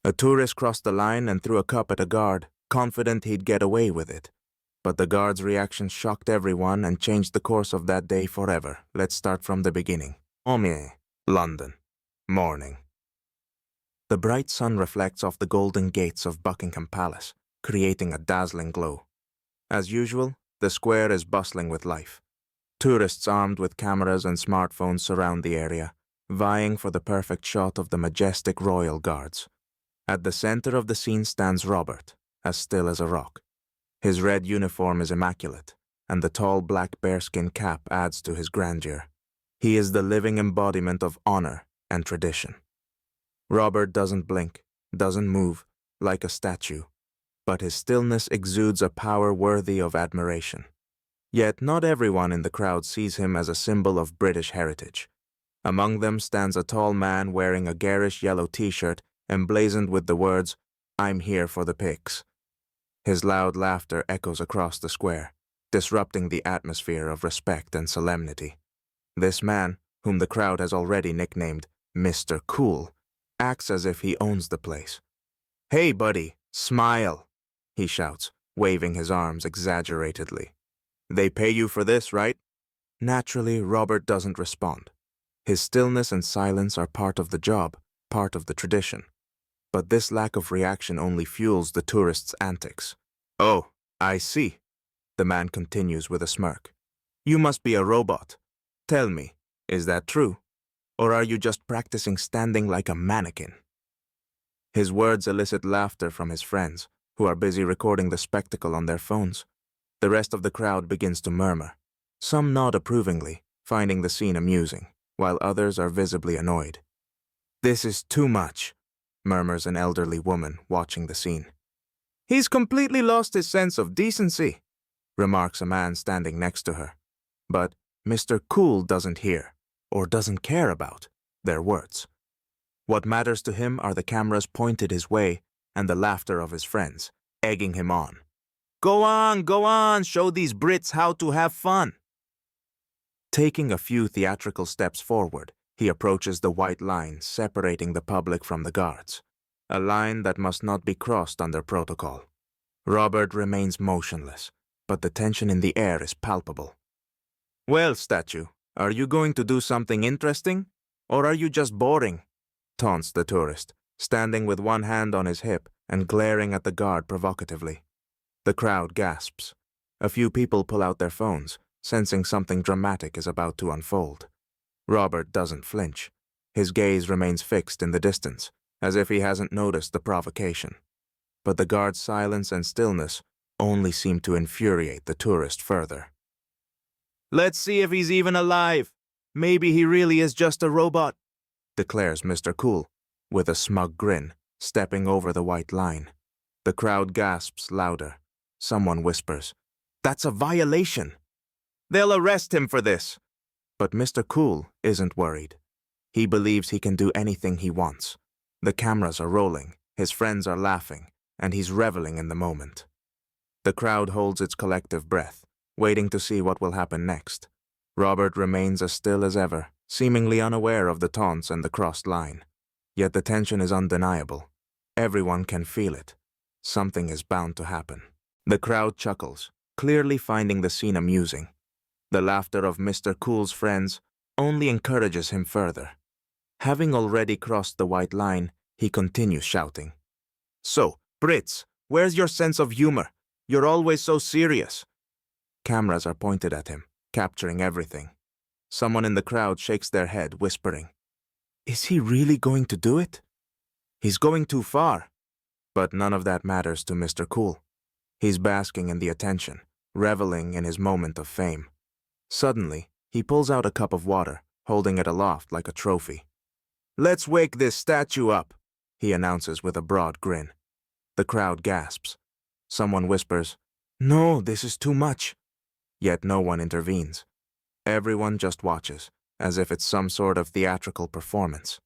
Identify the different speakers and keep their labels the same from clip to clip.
Speaker 1: A tourist crossed the line and threw a cup at a guard, confident he'd get away with it. But the guard's reaction shocked everyone and changed the course of that day forever. Let's start from the beginning. Omie, London. Morning. The bright sun reflects off the golden gates of Buckingham Palace, creating a dazzling glow. As usual, the square is bustling with life. Tourists armed with cameras and smartphones surround the area, vying for the perfect shot of the majestic royal guards. At the center of the scene stands Robert, as still as a rock. His red uniform is immaculate, and the tall black bearskin cap adds to his grandeur. He is the living embodiment of honor and tradition. Robert doesn't blink, doesn't move, like a statue, but his stillness exudes a power worthy of admiration. Yet not everyone in the crowd sees him as a symbol of British heritage. Among them stands a tall man wearing a garish yellow t-shirt emblazoned with the words, "I'm here for the pigs." His loud laughter echoes across the square, disrupting the atmosphere of respect and solemnity. This man, whom the crowd has already nicknamed Mr. Cool, acts as if he owns the place. "Hey, buddy, smile," he shouts, waving his arms exaggeratedly. "They pay you for this, right?" Naturally, Robert doesn't respond. His stillness and silence are part of the job, part of the tradition. But this lack of reaction only fuels the tourists' antics. "Oh, I see," the man continues with a smirk. "You must be a robot. Tell me, is that true? Or are you just practicing standing like a mannequin?" His words elicit laughter from his friends, who are busy recording the spectacle on their phones. The rest of the crowd begins to murmur. Some nod approvingly, finding the scene amusing, while others are visibly annoyed. "This is too much," murmurs an elderly woman watching the scene. "He's completely lost his sense of decency," remarks a man standing next to her. But Mr. Cool doesn't hear, or doesn't care about, their words. What matters to him are the cameras pointed his way and the laughter of his friends, egging him on. Go on, show these Brits how to have fun." Taking a few theatrical steps forward, he approaches the white line separating the public from the guards, a line that must not be crossed under protocol. Robert remains motionless, but the tension in the air is palpable. "Well, statue, are you going to do something interesting? Or are you just boring?" taunts the tourist, standing with one hand on his hip and glaring at the guard provocatively. The crowd gasps. A few people pull out their phones, sensing something dramatic is about to unfold. Robert doesn't flinch. His gaze remains fixed in the distance, as if he hasn't noticed the provocation. But the guard's silence and stillness only seem to infuriate the tourist further. "Let's see if he's even alive. Maybe he really is just a robot," declares Mr. Cool, with a smug grin, stepping over the white line. The crowd gasps louder. Someone whispers, "That's a violation." "They'll arrest him for this." But Mr. Cool isn't worried. He believes he can do anything he wants. The cameras are rolling, his friends are laughing, and he's reveling in the moment. The crowd holds its collective breath, waiting to see what will happen next. Robert remains as still as ever, seemingly unaware of the taunts and the crossed line. Yet the tension is undeniable. Everyone can feel it. Something is bound to happen. The crowd chuckles, clearly finding the scene amusing. The laughter of Mr. Cool's friends only encourages him further. Having already crossed the white line, he continues shouting. "So, Brits, where's your sense of humor? You're always so serious." Cameras are pointed at him, capturing everything. Someone in the crowd shakes their head, whispering, "Is he really going to do it?" "He's going too far." But none of that matters to Mr. Cool. He's basking in the attention, reveling in his moment of fame. Suddenly, he pulls out a cup of water, holding it aloft like a trophy. "Let's wake this statue up," he announces with a broad grin. The crowd gasps. Someone whispers, "No, this is too much." Yet no one intervenes. Everyone just watches, as if it's some sort of theatrical performance.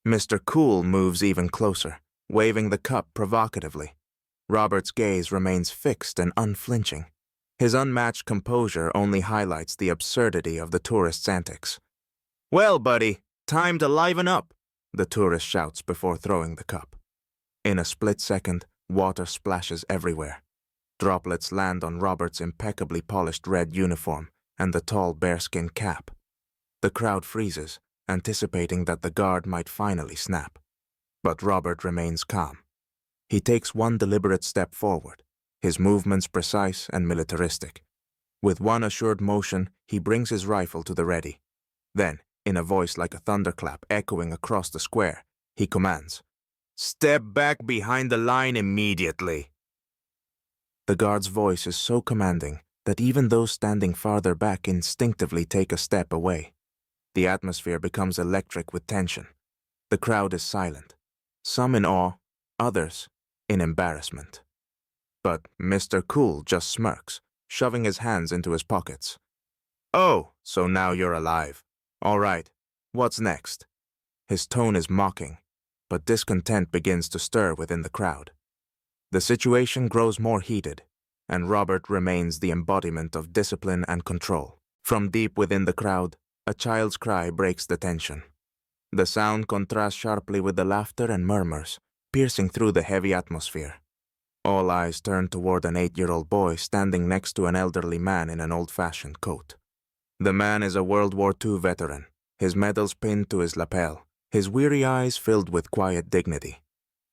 Speaker 1: Mr. Cool moves even closer, waving the cup provocatively. Robert's gaze remains fixed and unflinching. His unmatched composure only highlights the absurdity of the tourist's antics. "Well, buddy, time to liven up," the tourist shouts before throwing the cup. In a split second, water splashes everywhere. Droplets land on Robert's impeccably polished red uniform and the tall bearskin cap. The crowd freezes, anticipating that the guard might finally snap. But Robert remains calm. He takes one deliberate step forward, his movements precise and militaristic. With one assured motion, he brings his rifle to the ready. Then, in a voice like a thunderclap echoing across the square, he commands, "Step back behind the line immediately." The guard's voice is so commanding that even those standing farther back instinctively take a step away. The atmosphere becomes electric with tension. The crowd is silent, some in awe, others in embarrassment. But Mr. Cool just smirks, shoving his hands into his pockets. "Oh, so now you're alive. All right, what's next?" His tone is mocking, but discontent begins to stir within the crowd. The situation grows more heated, and Robert remains the embodiment of discipline and control. From deep within the crowd, a child's cry breaks the tension. The sound contrasts sharply with the laughter and murmurs, piercing through the heavy atmosphere. All eyes turn toward an 8-year-old boy standing next to an elderly man in an old-fashioned coat. The man is a World War II veteran, his medals pinned to his lapel, his weary eyes filled with quiet dignity.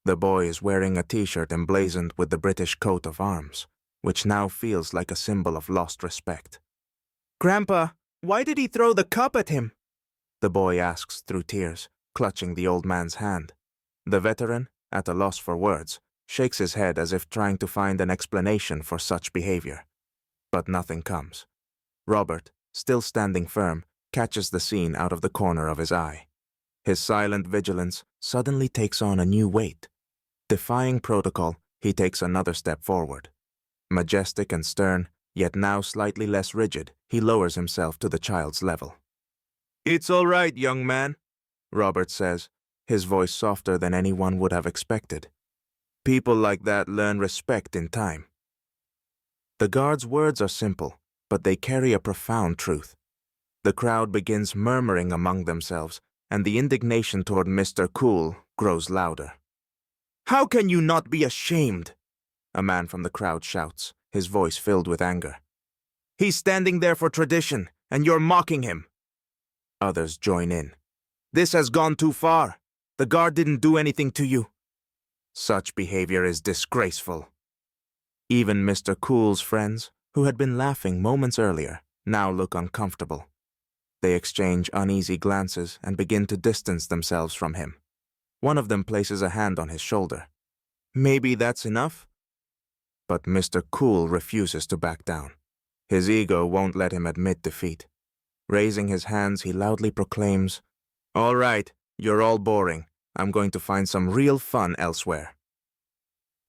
Speaker 1: The boy is wearing a t-shirt emblazoned with the British coat of arms, which now feels like a symbol of lost respect. "Grandpa, why did he throw the cup at him?" the boy asks through tears, clutching the old man's hand. The veteran, at a loss for words, shakes his head as if trying to find an explanation for such behavior. But nothing comes. Robert, still standing firm, catches the scene out of the corner of his eye. His silent vigilance suddenly takes on a new weight. Defying protocol, he takes another step forward. Majestic and stern, yet now slightly less rigid, he lowers himself to the child's level. "It's all right, young man," Robert says, his voice softer than anyone would have expected. "People like that learn respect in time." The guard's words are simple, but they carry a profound truth. The crowd begins murmuring among themselves, and the indignation toward Mr. Cool grows louder. "How can you not be ashamed?" a man from the crowd shouts, his voice filled with anger. "He's standing there for tradition, and you're mocking him." Others join in. "This has gone too far. The guard didn't do anything to you." Such behavior is disgraceful. Even Mr. Cool's friends, who had been laughing moments earlier, now look uncomfortable. They exchange uneasy glances and begin to distance themselves from him. One of them places a hand on his shoulder. "Maybe that's enough?" But Mr. Cool refuses to back down. His ego won't let him admit defeat. Raising his hands, he loudly proclaims, "All right, you're all boring. I'm going to find some real fun elsewhere."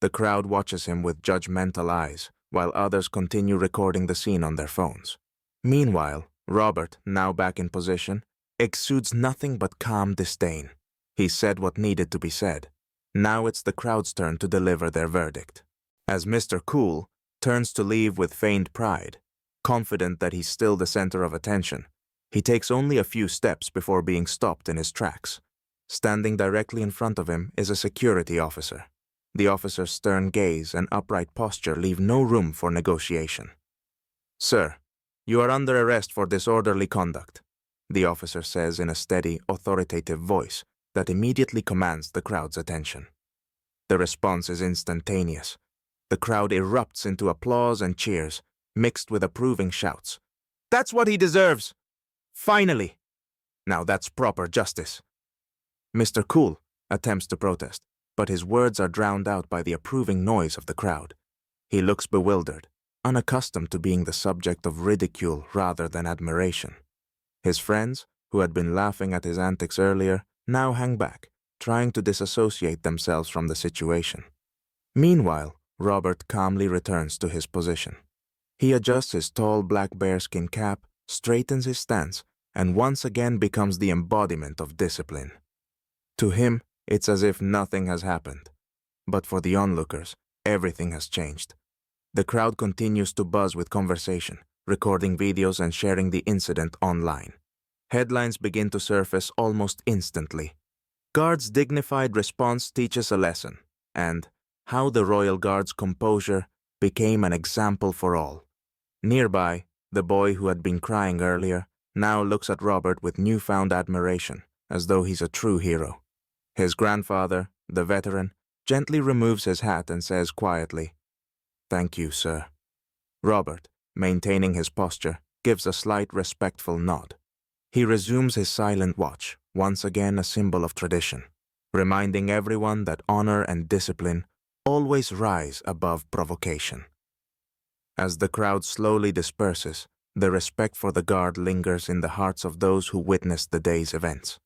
Speaker 1: The crowd watches him with judgmental eyes, while others continue recording the scene on their phones. Meanwhile, Robert, now back in position, exudes nothing but calm disdain. He said what needed to be said. Now it's the crowd's turn to deliver their verdict. As Mr. Cool turns to leave with feigned pride, confident that he's still the center of attention, he takes only a few steps before being stopped in his tracks. Standing directly in front of him is a security officer. The officer's stern gaze and upright posture leave no room for negotiation. "Sir, you are under arrest for disorderly conduct," the officer says in a steady, authoritative voice that immediately commands the crowd's attention. The response is instantaneous. The crowd erupts into applause and cheers, mixed with approving shouts. "That's what he deserves! Finally! Now that's proper justice." Mr. Cool attempts to protest, but his words are drowned out by the approving noise of the crowd. He looks bewildered, unaccustomed to being the subject of ridicule rather than admiration. His friends, who had been laughing at his antics earlier, now hang back, trying to disassociate themselves from the situation. Meanwhile, Robert calmly returns to his position. He adjusts his tall black bearskin cap, straightens his stance, and once again becomes the embodiment of discipline. To him, it's as if nothing has happened. But for the onlookers, everything has changed. The crowd continues to buzz with conversation, recording videos and sharing the incident online. Headlines begin to surface almost instantly. Guard's dignified response teaches a lesson. and how the royal guard's composure became an example for all. Nearby, the boy who had been crying earlier now looks at Robert with newfound admiration, as though he's a true hero. His grandfather, the veteran, gently removes his hat and says quietly, "Thank you, sir." Robert, maintaining his posture, gives a slight respectful nod. He resumes his silent watch, once again a symbol of tradition, reminding everyone that honor and discipline always rise above provocation. As the crowd slowly disperses, the respect for the guard lingers in the hearts of those who witnessed the day's events.